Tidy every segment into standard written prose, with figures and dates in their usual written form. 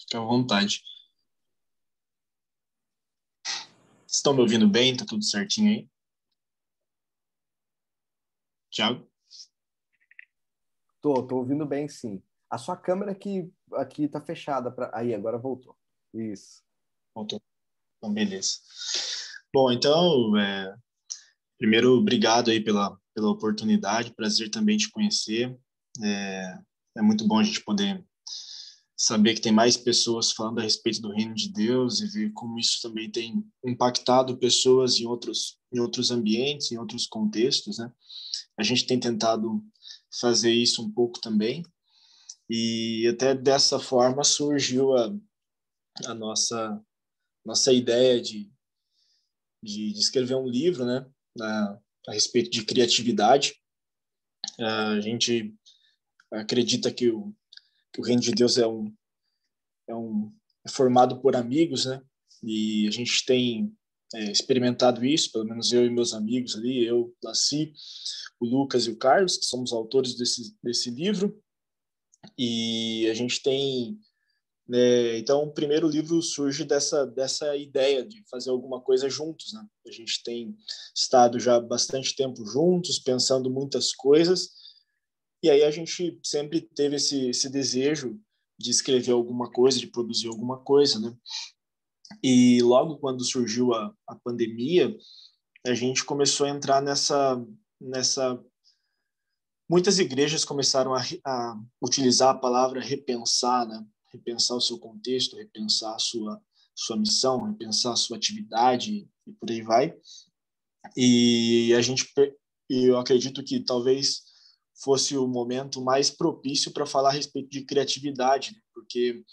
Fica à vontade. Vocês estão me ouvindo bem? Tá tudo certinho aí? Thiago? Tô ouvindo bem, sim. A sua câmera aqui tá fechada. Aí, agora voltou. Isso. Voltou. Então, beleza. Bom, então, primeiro, obrigado aí pela oportunidade, prazer também te conhecer. É muito bom a gente poder saber que tem mais pessoas falando a respeito do reino de Deus e ver como isso também tem impactado pessoas em outros ambientes, em outros contextos, né? A gente tem tentado fazer isso um pouco também, e até dessa forma surgiu a nossa ideia de escrever um livro, né, a respeito de criatividade. A gente acredita que o reino de Deus é formado por amigos, né, e a gente tem experimentado isso, pelo menos eu e meus amigos ali, eu, Laci, o Lucas e o Carlos, que somos autores desse livro, e a gente tem, né, então o primeiro livro surge dessa ideia de fazer alguma coisa juntos, né? A gente tem estado já bastante tempo juntos, pensando muitas coisas, e aí a gente sempre teve esse desejo de escrever alguma coisa, de produzir alguma coisa, né? E logo quando surgiu a pandemia, a gente começou a entrar nessa muitas igrejas começaram a utilizar a palavra repensar, né? Repensar o seu contexto, repensar a sua missão, repensar a sua atividade e por aí vai. E eu acredito que talvez fosse o momento mais propício para falar a respeito de criatividade, né? Porque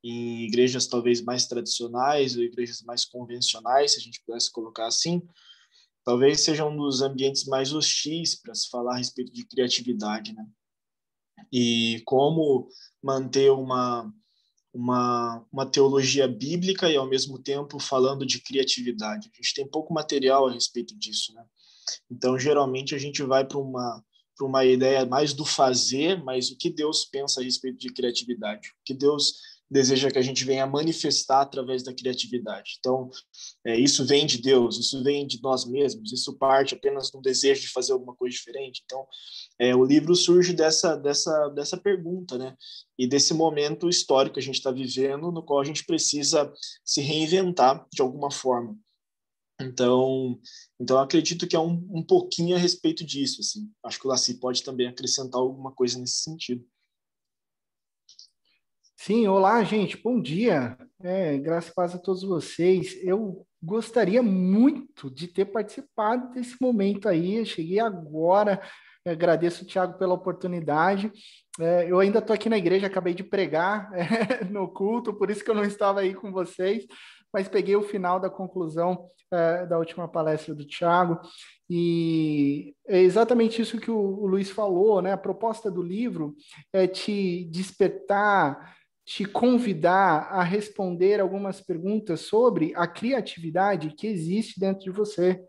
em igrejas talvez mais tradicionais ou igrejas mais convencionais, se a gente pudesse colocar assim, talvez seja um dos ambientes mais hostis para se falar a respeito de criatividade, né? E como manter uma teologia bíblica e, ao mesmo tempo, falando de criatividade. A gente tem pouco material a respeito disso, né? Então, geralmente, a gente vai para uma ideia mais do fazer, mas o que Deus pensa a respeito de criatividade, o que Deus deseja que a gente venha manifestar através da criatividade. Então, isso vem de Deus, isso vem de nós mesmos, isso parte apenas do desejo de fazer alguma coisa diferente. Então, o livro surge dessa pergunta, né? E desse momento histórico que a gente está vivendo, no qual a gente precisa se reinventar de alguma forma. Então acredito que é um pouquinho a respeito disso, assim. Acho que o Laci pode também acrescentar alguma coisa nesse sentido. Sim, olá, gente, bom dia. Graças a paz a todos vocês. Eu gostaria muito de ter participado desse momento aí. Eu cheguei agora, agradeço o Thiago pela oportunidade. Eu ainda estou aqui na igreja, acabei de pregar no culto, por isso que eu não estava aí com vocês, mas peguei o final da conclusão da última palestra do Thiago. E é exatamente isso que o Luiz falou, né? A proposta do livro é te despertar, te convidar a responder algumas perguntas sobre a criatividade que existe dentro de você.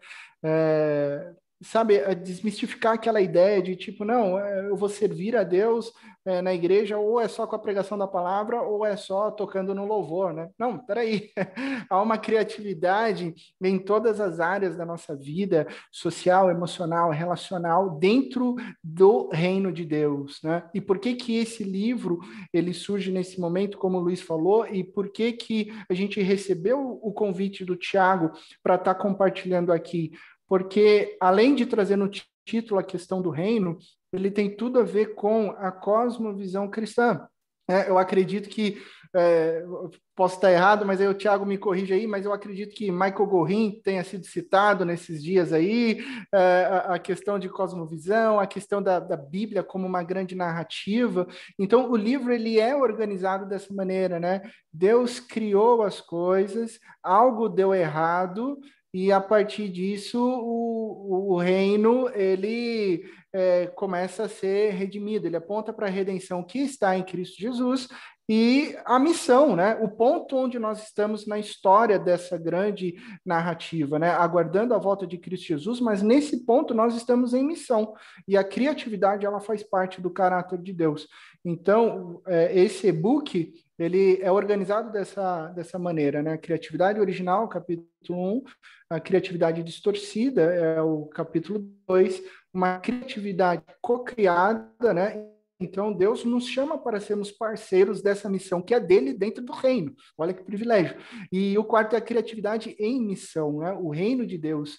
Sabe, desmistificar aquela ideia de tipo, não, eu vou servir a Deus na igreja, ou é só com a pregação da palavra, ou é só tocando no louvor, né? Não, peraí. Há uma criatividade em todas as áreas da nossa vida, social, emocional, relacional, dentro do reino de Deus, né? E por que que esse livro, ele surge nesse momento, como o Luiz falou, e por que que a gente recebeu o convite do Thiago para estar compartilhando aqui? Porque, além de trazer no título a questão do reino, ele tem tudo a ver com a cosmovisão cristã. Eu acredito que, posso estar errado, mas aí o Thiago me corrige aí, mas eu acredito que Michael Gorin tenha sido citado nesses dias aí, a questão de cosmovisão, a questão da Bíblia como uma grande narrativa. Então, o livro ele é organizado dessa maneira, né? Deus criou as coisas, algo deu errado, e a partir disso o reino ele começa a ser redimido, ele aponta para a redenção que está em Cristo Jesus e a missão, né? O ponto onde nós estamos na história dessa grande narrativa, né? Aguardando a volta de Cristo Jesus, mas nesse ponto nós estamos em missão e a criatividade ela faz parte do caráter de Deus. Então, esse e-book ele é organizado dessa maneira, né? A criatividade original, capítulo 1, a criatividade distorcida é o capítulo 2, uma criatividade co-criada, né? Então, Deus nos chama para sermos parceiros dessa missão, que é dele dentro do reino. Olha que privilégio. E o quarto é a criatividade em missão, né? O reino de Deus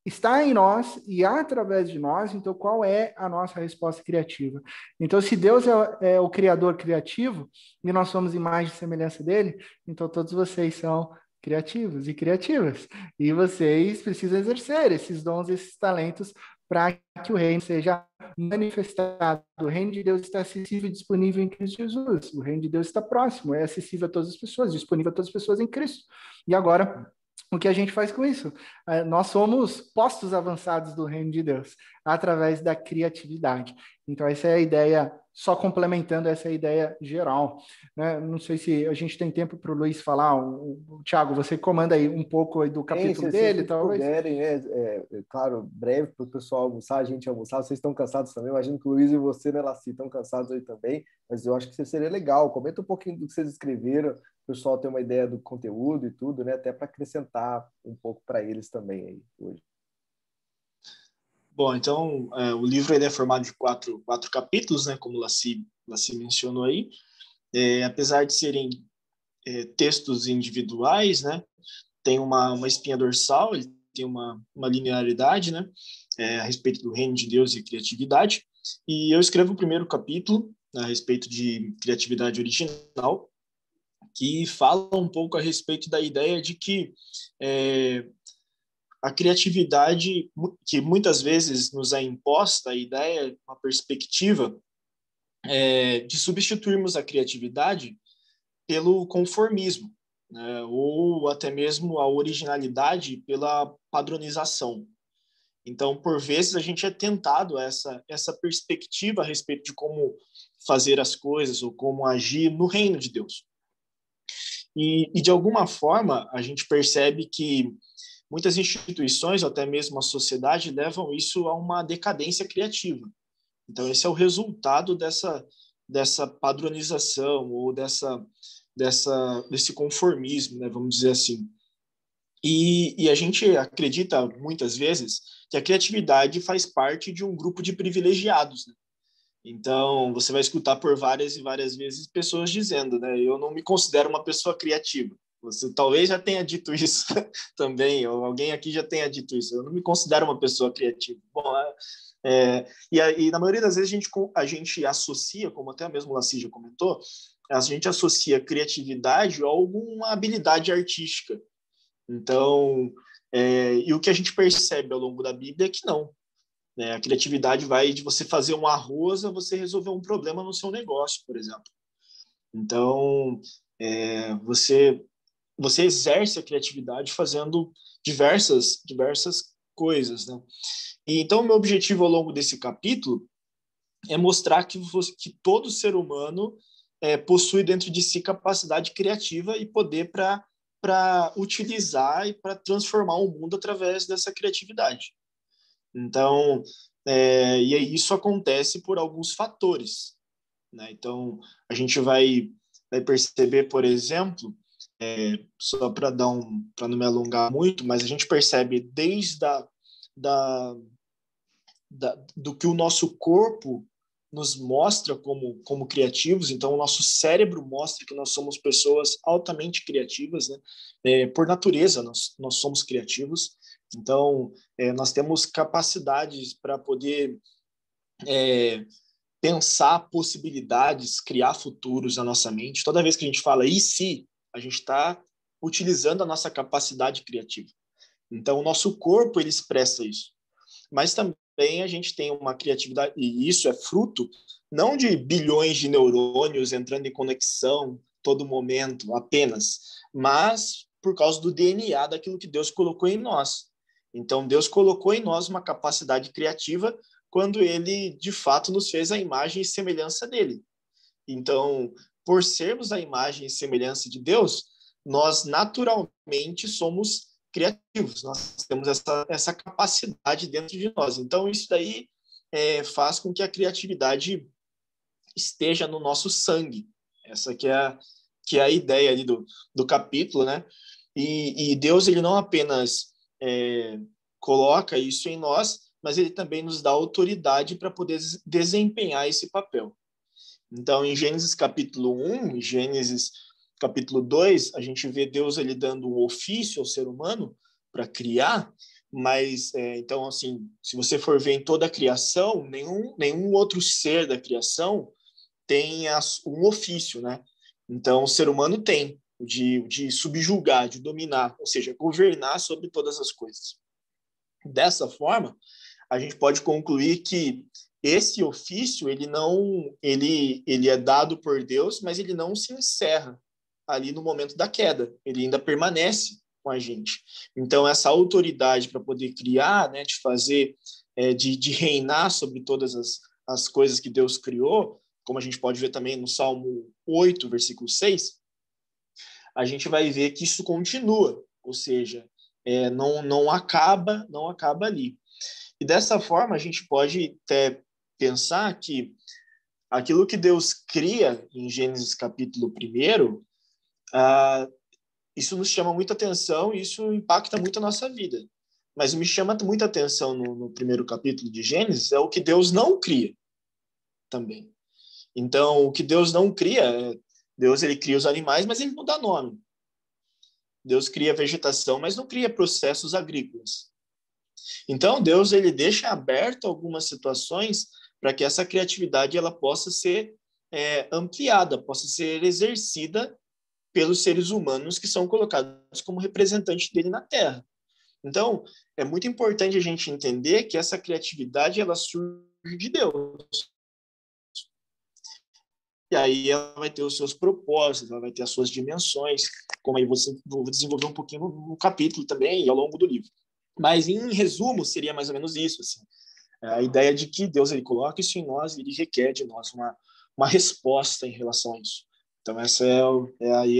está em nós e através de nós, então qual é a nossa resposta criativa? Então, se Deus é o criador criativo e nós somos imagem e semelhança dele, então todos vocês são criativos e criativas. E vocês precisam exercer esses dons, esses talentos para que o reino seja manifestado. O reino de Deus está acessível e disponível em Cristo Jesus. O reino de Deus está próximo, é acessível a todas as pessoas, disponível a todas as pessoas em Cristo. E agora, o que a gente faz com isso? Nós somos postos avançados do reino de Deus, através da criatividade. Então, essa é a ideia, só complementando essa ideia geral, né? Não sei se a gente tem tempo para o Luiz falar. Thiago, você comanda aí um pouco aí do capítulo dele, se talvez? puderem, claro, breve para o pessoal almoçar, a gente almoçar. Vocês estão cansados também? Imagino que o Luiz e você, né, Laci, estão cansados aí também, mas eu acho que seria legal. Comenta um pouquinho do que vocês escreveram, o pessoal ter uma ideia do conteúdo e tudo, né? Até para acrescentar um pouco para eles também aí hoje. Bom, então, o livro ele é formado de quatro capítulos, né, como o Laci mencionou aí. Apesar de serem textos individuais, né, tem uma espinha dorsal, ele tem uma linearidade, né, a respeito do reino de Deus e criatividade. E eu escrevo o primeiro capítulo a respeito de criatividade original, que fala um pouco a respeito da ideia de que a criatividade, que muitas vezes nos é imposta, a ideia, uma perspectiva de substituirmos a criatividade pelo conformismo, né? Ou até mesmo a originalidade pela padronização. Então, por vezes, a gente é tentado a essa perspectiva a respeito de como fazer as coisas ou como agir no reino de Deus. E de alguma forma, a gente percebe que muitas instituições, ou até mesmo a sociedade, levam isso a uma decadência criativa. Então, esse é o resultado dessa padronização ou desse conformismo, né, vamos dizer assim. E a gente acredita, muitas vezes, que a criatividade faz parte de um grupo de privilegiados, né? Então, você vai escutar por várias e várias vezes pessoas dizendo, né, eu não me considero uma pessoa criativa. Você talvez já tenha dito isso também, ou alguém aqui já tenha dito isso. Eu não me considero uma pessoa criativa. Bom, e na maioria das vezes a gente associa, como até mesmo o Laci já comentou, a gente associa criatividade a alguma habilidade artística. Então, e o que a gente percebe ao longo da Bíblia é que não. Né? A criatividade vai de você fazer um arroz a você resolver um problema no seu negócio, por exemplo. Então, você exerce a criatividade fazendo diversas coisas, né? E então, o meu objetivo ao longo desse capítulo é mostrar que todo ser humano possui dentro de si capacidade criativa e poder para utilizar e para transformar o mundo através dessa criatividade. Então, e isso acontece por alguns fatores, né? Então, a gente vai perceber, por exemplo, só para não me alongar muito, mas a gente percebe desde do que o nosso corpo nos mostra como criativos. Então, o nosso cérebro mostra que nós somos pessoas altamente criativas, né? Por natureza, nós somos criativos. Então, nós temos capacidades para poder pensar possibilidades, criar futuros na nossa mente. Toda vez que a gente fala e se, a gente está utilizando a nossa capacidade criativa. Então, o nosso corpo ele expressa isso. Mas também a gente tem uma criatividade, e isso é fruto não de bilhões de neurônios entrando em conexão todo momento apenas, mas por causa do DNA daquilo que Deus colocou em nós. Então, Deus colocou em nós uma capacidade criativa quando ele, de fato, nos fez a imagem e semelhança dele. Então, por sermos a imagem e semelhança de Deus, nós naturalmente somos criativos, nós temos essa capacidade dentro de nós. Então, isso daí faz com que a criatividade esteja no nosso sangue. Essa que é que é a ideia ali do capítulo, né? E Deus, ele não apenas coloca isso em nós, mas ele também nos dá autoridade para poder desempenhar esse papel. Então, em Gênesis capítulo 1, em Gênesis capítulo 2, a gente vê Deus ele dando um ofício ao ser humano para criar, mas, então, assim, se você for ver em toda a criação, nenhum outro ser da criação tem um ofício, né? Então, o ser humano tem de subjugar, de dominar, ou seja, governar sobre todas as coisas. Dessa forma, a gente pode concluir que esse ofício ele é dado por Deus, mas ele não se encerra ali no momento da queda, ele ainda permanece com a gente. Então, essa autoridade para poder criar, né, de fazer, de reinar sobre todas as coisas que Deus criou, como a gente pode ver também no Salmo 8, versículo 6, a gente vai ver que isso continua, ou seja, não acaba ali. E dessa forma, a gente pode até pensar que aquilo que Deus cria em Gênesis capítulo 1, isso nos chama muita atenção e isso impacta muito a nossa vida. Mas me chama muita atenção no primeiro capítulo de Gênesis é o que Deus não cria também. Então, o que Deus não cria, Deus ele cria os animais, mas ele não dá nome. Deus cria vegetação, mas não cria processos agrícolas. Então, Deus ele deixa aberto algumas situações para que essa criatividade ela possa ser ampliada, possa ser exercida pelos seres humanos que são colocados como representantes dele na Terra. Então, é muito importante a gente entender que essa criatividade ela surge de Deus. E aí ela vai ter os seus propósitos, ela vai ter as suas dimensões, como aí vou desenvolver um pouquinho no capítulo também e ao longo do livro. Mas, em resumo, seria mais ou menos isso. Assim. A ideia de que Deus ele coloca isso em nós e ele requer de nós uma resposta em relação a isso. Então, essa é aí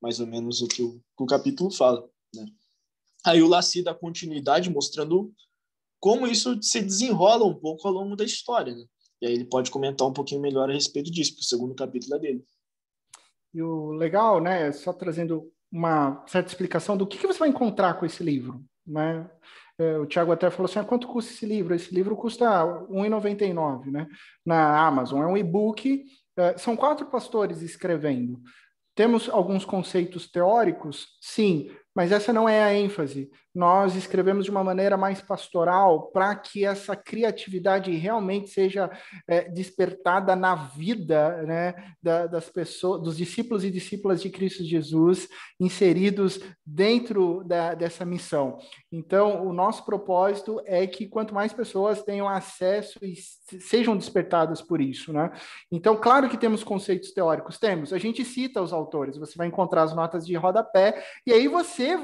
mais ou menos o que o capítulo fala. Né? Aí o Laci dá continuidade mostrando como isso se desenrola um pouco ao longo da história. Né? E aí ele pode comentar um pouquinho melhor a respeito disso, porque o segundo capítulo é dele. E o legal, né, só trazendo uma certa explicação do que você vai encontrar com esse livro, né? O Thiago até falou assim, quanto custa esse livro? Esse livro custa R$1,99, né? Na Amazon. É um e-book, são 4 pastores escrevendo. Temos alguns conceitos teóricos? Sim, mas essa não é a ênfase. Nós escrevemos de uma maneira mais pastoral para que essa criatividade realmente seja despertada na vida, né, das pessoas, dos discípulos e discípulas de Cristo Jesus inseridos dentro dessa missão. Então, o nosso propósito é que quanto mais pessoas tenham acesso e sejam despertadas por isso, né? Então, claro que temos conceitos teóricos, temos. A gente cita os autores, você vai encontrar as notas de rodapé, e aí você,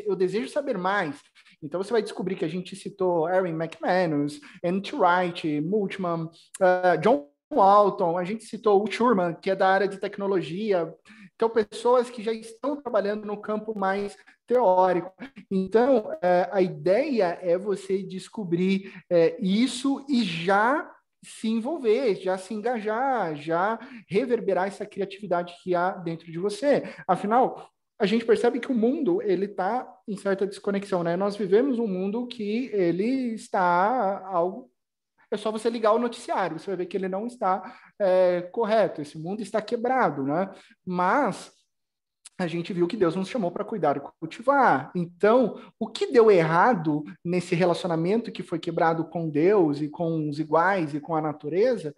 eu desejo saber mais. Então, você vai descobrir que a gente citou Erin McManus, N.T. Wright, Multman, John Walton, a gente citou o Schurman, que é da área de tecnologia. Então, pessoas que já estão trabalhando no campo mais teórico. Então, a ideia é você descobrir isso e já se envolver, já se engajar, já reverberar essa criatividade que há dentro de você. Afinal, a gente percebe que o mundo ele está em certa desconexão, né? Nós vivemos um mundo que ele está algo. É só você ligar o noticiário, você vai ver que ele não está correto. Esse mundo está quebrado, né? Mas a gente viu que Deus nos chamou para cuidar e cultivar. Então, o que deu errado nesse relacionamento que foi quebrado com Deus e com os iguais e com a natureza,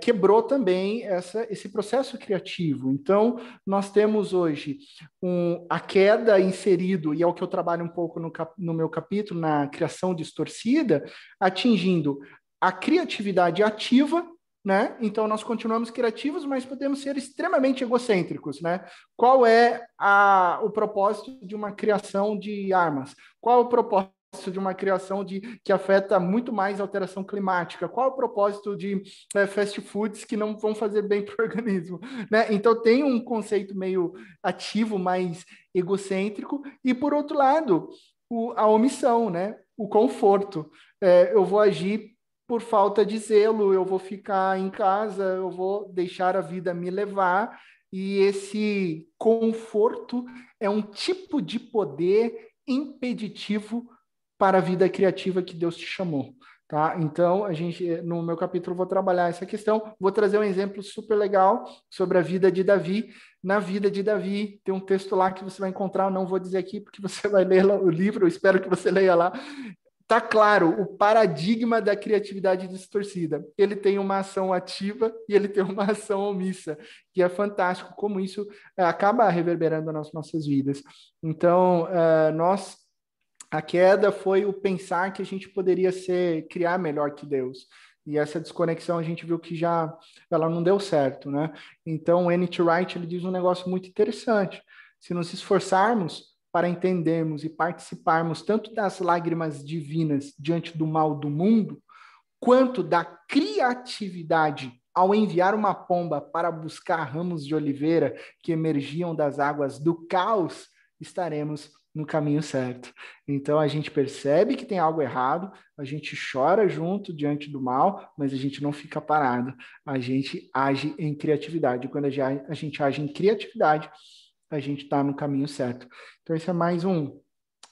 quebrou também esse processo criativo. Então, nós temos hoje a queda inserido, e é o que eu trabalho um pouco no meu capítulo, na criação distorcida, atingindo a criatividade ativa, né? Então, nós continuamos criativos, mas podemos ser extremamente egocêntricos, né? Qual é o propósito de uma criação de armas? Qual é o propósito de uma criação que afeta muito mais a alteração climática? Qual é o propósito de fast foods que não vão fazer bem para o organismo? Né? Então, tem um conceito meio ativo, mais egocêntrico, e, por outro lado, a omissão, né? O conforto. Eu vou agir por falta de zelo, eu vou ficar em casa, eu vou deixar a vida me levar, e esse conforto é um tipo de poder impeditivo para a vida criativa que Deus te chamou. Tá? Então, no meu capítulo, vou trabalhar essa questão. Vou trazer um exemplo super legal sobre a vida de Davi. Na vida de Davi, tem um texto lá que você vai encontrar, eu não vou dizer aqui, porque você vai ler o livro, eu espero que você leia lá. Tá claro o paradigma da criatividade distorcida. Ele tem uma ação ativa e ele tem uma ação omissa, que é fantástico como isso acaba reverberando nas nossas vidas. Então, a queda foi o pensar que a gente poderia criar melhor que Deus. E essa desconexão a gente viu que ela não deu certo, né? Então, o N.T. Wright ele diz um negócio muito interessante. Se nos esforçarmos para entendermos e participarmos tanto das lágrimas divinas diante do mal do mundo, quanto da criatividade ao enviar uma pomba para buscar ramos de oliveira que emergiam das águas do caos, estaremos no caminho certo. Então a gente percebe que tem algo errado, a gente chora junto diante do mal, mas a gente não fica parado. A gente age em criatividade. E quando a gente age em criatividade, a gente está no caminho certo. Então esse é mais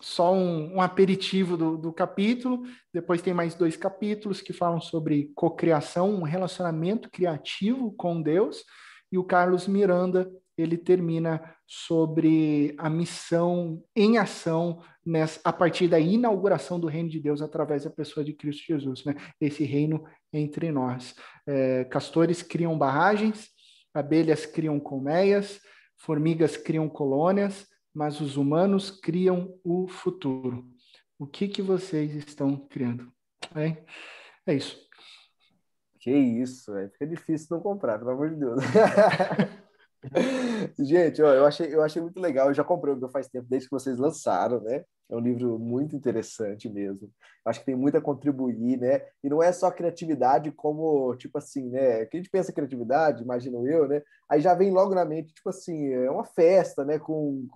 só um aperitivo do capítulo. Depois tem mais 2 capítulos que falam sobre cocriação, um relacionamento criativo com Deus. E o Carlos Miranda, ele termina sobre a missão em ação a partir da inauguração do reino de Deus através da pessoa de Cristo Jesus, né? Esse reino entre nós. Castores criam barragens, abelhas criam colmeias, formigas criam colônias, mas os humanos criam o futuro. O que vocês estão criando? É isso. Que isso, véio. Fica difícil não comprar, pelo amor de Deus. Gente, ó, eu achei muito legal. Eu já comprei o meu faz tempo, desde que vocês lançaram, né? É um livro muito interessante mesmo. Acho que tem muito a contribuir, né? E não é só criatividade como, tipo assim, né? Que a gente pensa em criatividade, imagino eu, né? Aí já vem logo na mente, tipo assim, é uma festa, né? Com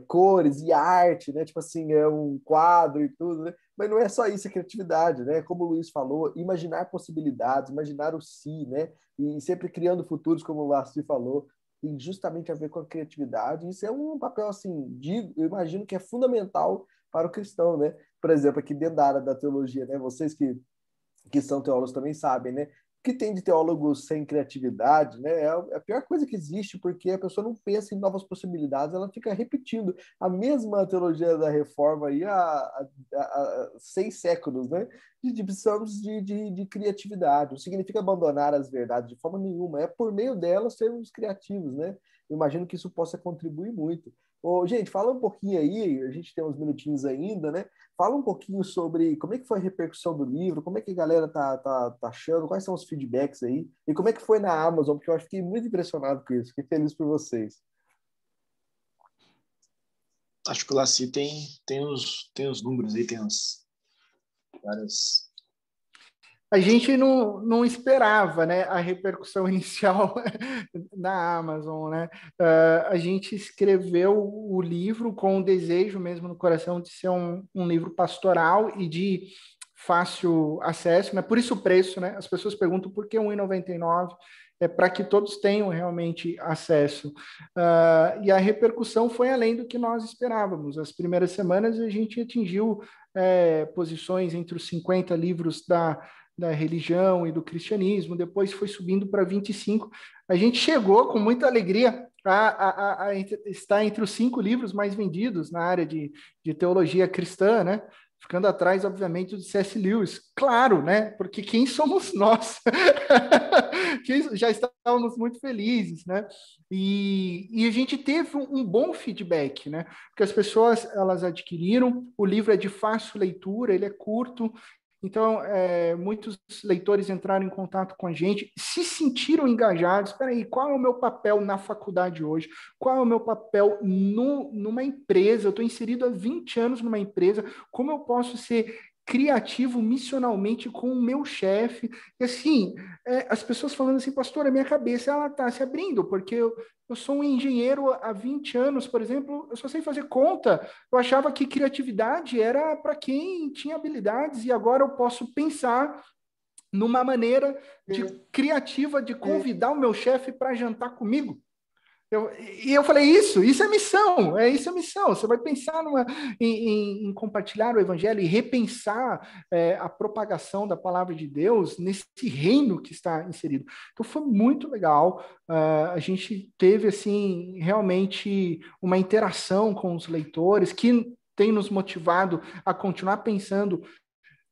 cores e arte, né? Tipo assim, é um quadro e tudo, né? Mas não é só isso, a criatividade, né? Como o Luiz falou, imaginar possibilidades, imaginar o si, né? E sempre criando futuros, como o Laci falou, tem justamente a ver com a criatividade. Isso é um papel, assim, eu imagino que é fundamental para o cristão, né? Por exemplo, aqui dentro da área da teologia, né? Vocês que são teólogos também sabem, né? O que tem de teólogos sem criatividade, né? É a pior coisa que existe, porque a pessoa não pensa em novas possibilidades, ela fica repetindo a mesma teologia da reforma aí há 6 séculos, né? Precisamos de criatividade. Não significa abandonar as verdades de forma nenhuma, é por meio delas sermos criativos, né? Eu imagino que isso possa contribuir muito. Gente, fala um pouquinho aí, a gente tem uns minutinhos ainda, né? Fala um pouquinho sobre como é que foi a repercussão do livro, como é que a galera tá achando, quais são os feedbacks aí, e como é que foi na Amazon, porque eu fiquei muito impressionado com isso, fiquei feliz por vocês. Acho que o Laci tem os números aí, tem as várias... A gente não esperava, né, a repercussão inicial na Amazon, né? A gente escreveu o livro com o desejo mesmo no coração de ser um livro pastoral e de fácil acesso, né? Por isso o preço, né? As pessoas perguntam por que R$1,99? É para que todos tenham realmente acesso. E a repercussão foi além do que nós esperávamos. As primeiras semanas a gente atingiu posições entre os 50 livros da religião e do cristianismo, depois foi subindo para 25. A gente chegou com muita alegria a estar entre os 5 livros mais vendidos na área de teologia cristã, né? Ficando atrás, obviamente, do C.S. Lewis. Claro, né? Porque quem somos nós? Já estávamos muito felizes, né? E a gente teve um bom feedback, né? Porque as pessoas, elas adquiriram, o livro é de fácil leitura, ele é curto, então, muitos leitores entraram em contato com a gente, se sentiram engajados. Espera aí, qual é o meu papel na faculdade hoje? Qual é o meu papel numa empresa? Eu estou inserido há 20 anos numa empresa. Como eu posso ser criativo missionalmente com o meu chefe? E assim, as pessoas falando assim, pastor, a minha cabeça ela está se abrindo, porque eu sou um engenheiro há 20 anos, por exemplo, eu só sei fazer conta. Eu achava que criatividade era para quem tinha habilidades e agora eu posso pensar numa maneira criativa de convidar o meu chefe para jantar comigo. E eu falei, isso é missão, isso é missão. Você vai pensar em compartilhar o evangelho e repensar a propagação da palavra de Deus nesse reino que está inserido. Então foi muito legal. A gente teve assim realmente uma interação com os leitores que tem nos motivado a continuar pensando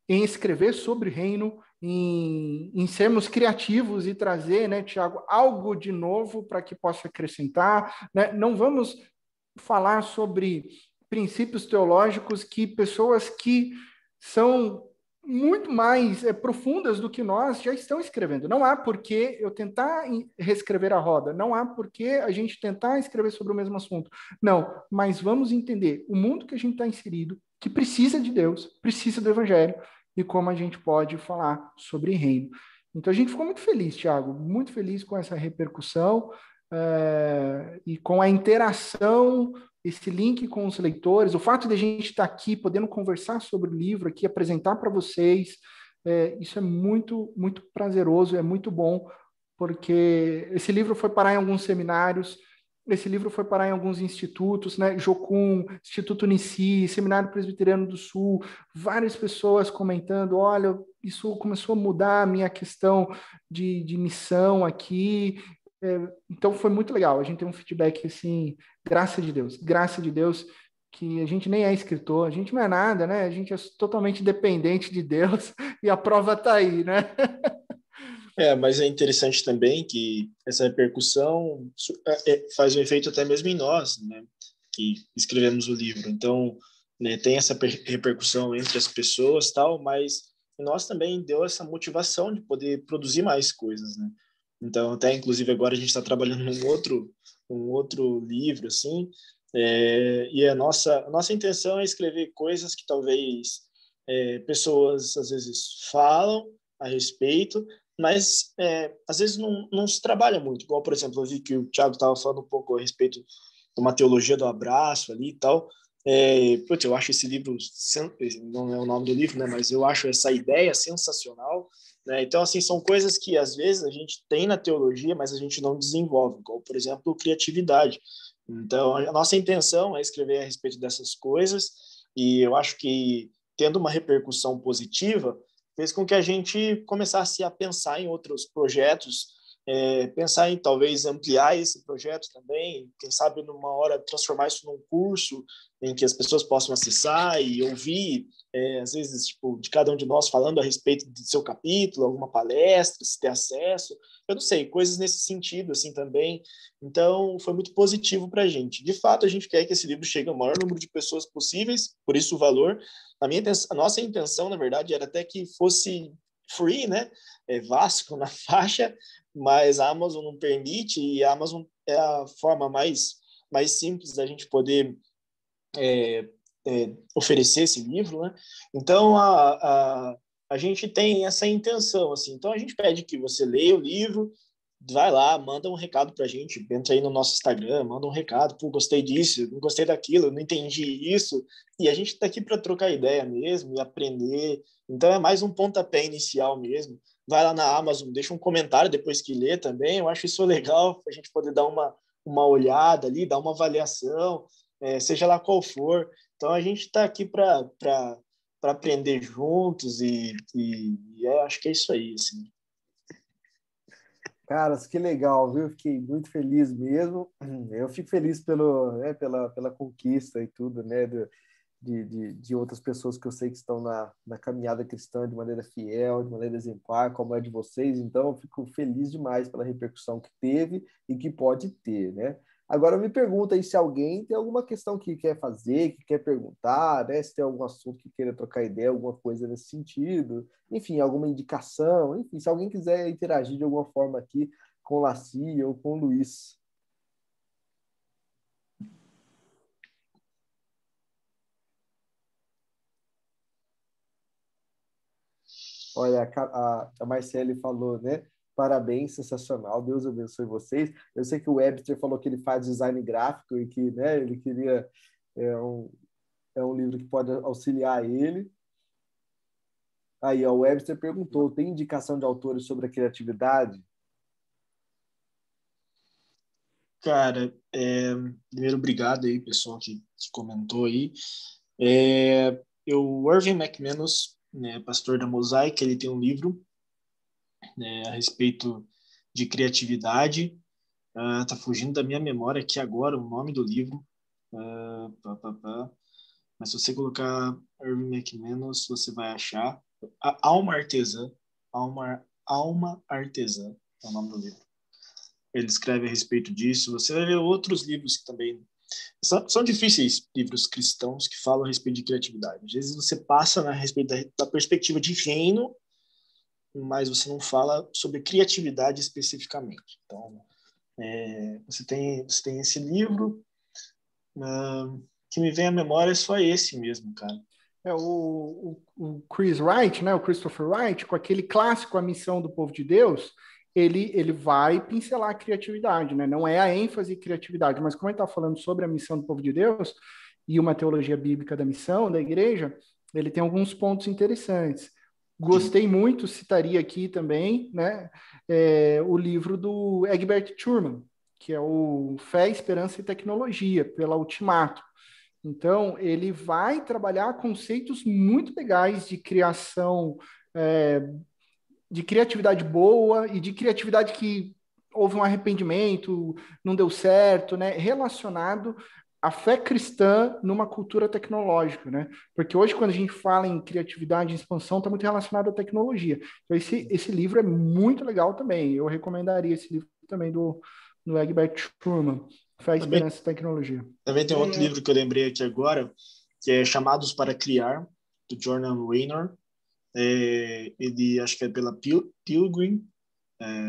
em escrever sobre reino, em sermos criativos e trazer, né, Tiago, algo de novo para que possa acrescentar. Né? Não vamos falar sobre princípios teológicos que pessoas que são muito mais profundas do que nós já estão escrevendo. Não há por que eu tentar reescrever a roda, não há por que a gente tentar escrever sobre o mesmo assunto. Não, mas vamos entender o mundo que a gente está inserido, que precisa de Deus, precisa do Evangelho, e como a gente pode falar sobre reino. Então a gente ficou muito feliz, Tiago, muito feliz com essa repercussão e com a interação, esse link com os leitores, o fato de a gente estar aqui podendo conversar sobre o livro aqui, apresentar para vocês, isso é muito, muito prazeroso, é muito bom, porque esse livro foi parar em alguns seminários, esse livro foi parar em alguns institutos, né? Jocum, Instituto Unici, Seminário Presbiteriano do Sul, várias pessoas comentando, olha, isso começou a mudar a minha questão de missão aqui. Então foi muito legal. A gente tem um feedback assim, graça de Deus, que a gente nem é escritor, a gente não é nada, né? A gente é totalmente dependente de Deus e a prova está aí, né? Mas é interessante também que essa repercussão faz um efeito até mesmo em nós, né, que escrevemos o livro. Então, né, tem essa repercussão entre as pessoas, tal, mas nós também deu essa motivação de poder produzir mais coisas, né? Então, até inclusive agora a gente está trabalhando num outro livro, assim, e a nossa intenção é escrever coisas que talvez pessoas às vezes falam a respeito, mas às vezes não se trabalha muito. Igual, por exemplo, eu vi que o Thiago estava falando um pouco a respeito de uma teologia do abraço ali e tal. Putz, eu acho esse livro, não é o nome do livro, né, mas eu acho essa ideia sensacional, né? Então, assim, são coisas que às vezes a gente tem na teologia, mas a gente não desenvolve, como, por exemplo, criatividade. Então, a nossa intenção é escrever a respeito dessas coisas, e eu acho que, tendo uma repercussão positiva, fez com que a gente começasse a pensar em outros projetos, pensar em talvez ampliar esse projeto também, quem sabe numa hora transformar isso num curso em que as pessoas possam acessar e ouvir, às vezes, tipo, de cada um de nós falando a respeito do seu capítulo, alguma palestra, se ter acesso, eu não sei, coisas nesse sentido, assim, também. Então, foi muito positivo para a gente. De fato, a gente quer que esse livro chegue ao maior número de pessoas possíveis, por isso o valor. A nossa intenção, na verdade, era até que fosse free, né? Vasco na faixa, mas a Amazon não permite, e a Amazon é a forma mais simples da gente poder oferecer esse livro, né? Então, a gente tem essa intenção, assim. Então, a gente pede que você leia o livro, vai lá, manda um recado pra gente, entra aí no nosso Instagram, manda um recado, pô, gostei disso, não gostei daquilo, não entendi isso, e a gente tá aqui para trocar ideia mesmo e aprender. Então é mais um pontapé inicial mesmo. Vai lá na Amazon, deixa um comentário depois que lê também, eu acho isso legal, a gente poder dar uma olhada ali, dar uma avaliação, seja lá qual for. Então a gente está aqui para aprender juntos acho que é isso aí, assim. Caras, que legal, viu? Fiquei muito feliz mesmo. Eu fico feliz pela conquista e tudo, né? De outras pessoas que eu sei que estão na caminhada cristã de maneira fiel, de maneira exemplar, como é de vocês. Então, eu fico feliz demais pela repercussão que teve e que pode ter, né? Agora, me pergunta aí se alguém tem alguma questão que quer fazer, que quer perguntar, né? Se tem algum assunto que queira trocar ideia, alguma coisa nesse sentido. Enfim, alguma indicação. Enfim, se alguém quiser interagir de alguma forma aqui com o Laci ou com o Luiz. Olha, a Marcele falou, né? Parabéns, sensacional, Deus abençoe vocês. Eu sei que o Webster falou que ele faz design gráfico e que, né, ele queria. É um livro que pode auxiliar ele. Aí, ó, o Webster perguntou: tem indicação de autores sobre a criatividade? Cara, primeiro, obrigado aí, pessoal que comentou aí. O Irving McManus, né, pastor da Mosaic, ele tem um livro, né, a respeito de criatividade. Tá fugindo da minha memória aqui agora o nome do livro. Mas se você colocar Irving McManus, você vai achar. A Alma Artesã. Alma Artesã é o nome do livro. Ele escreve a respeito disso. Você vai ver outros livros que também são difíceis, livros cristãos que falam a respeito de criatividade. Às vezes você passa a respeito da perspectiva de reino, mas você não fala sobre criatividade especificamente. Então, você tem esse livro, que me vem à memória é só esse mesmo, cara. O Chris Wright, né, o Christopher Wright, com aquele clássico A Missão do Povo de Deus, ele vai pincelar a criatividade, né? Não é a ênfase em criatividade, mas como ele está falando sobre a missão do povo de Deus e uma teologia bíblica da missão da igreja, ele tem alguns pontos interessantes. Gostei muito, citaria aqui também, né, o livro do Egbert Thurman, que é o Fé, Esperança e Tecnologia, pela Ultimato. Então, ele vai trabalhar conceitos muito legais de criação, de criatividade boa e de criatividade que houve um arrependimento, não deu certo, né? Relacionado à fé cristã numa cultura tecnológica, né? Porque hoje, quando a gente fala em criatividade e expansão, está muito relacionado à tecnologia. Então, esse livro é muito legal também. Eu recomendaria esse livro também do Egbert Thurman, Fé, Esperança e Tecnologia. Também tem outro livro que eu lembrei aqui agora, que é Chamados para Criar, do Jordan Raynor. Ele, acho que é pela Pilgrim,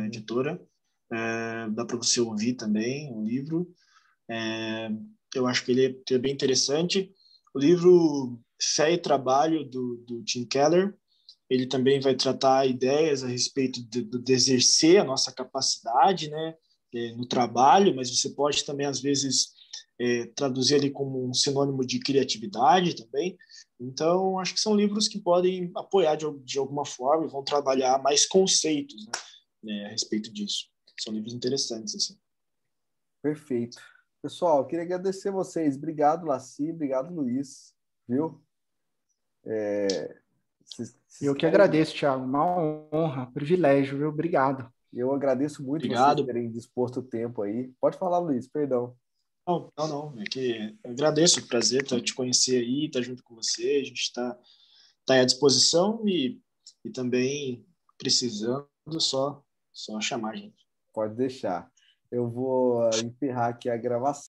editora. Dá para você ouvir também o livro. Eu acho que ele é bem interessante. O livro Fé e Trabalho, do Tim Keller, ele também vai tratar ideias a respeito de exercer a nossa capacidade, né, no trabalho, mas você pode também, às vezes, traduzir ali como um sinônimo de criatividade também. Então, acho que são livros que podem apoiar de alguma forma e vão trabalhar mais conceitos, né, a respeito disso. São livros interessantes, assim. Perfeito. Pessoal, eu queria agradecer vocês. Obrigado, Laci. Obrigado, Luiz. Viu? Eu que agradeço, Thiago. Uma honra, privilégio, viu? Obrigado. Eu agradeço muito Obrigado. vocês terem disposto o tempo aí. Pode falar, Luiz, perdão. Não. É que eu agradeço, o prazer te conhecer aí, estar junto com você. A gente está à disposição e também precisando, só chamar a gente. Pode deixar. Eu vou encerrar aqui a gravação.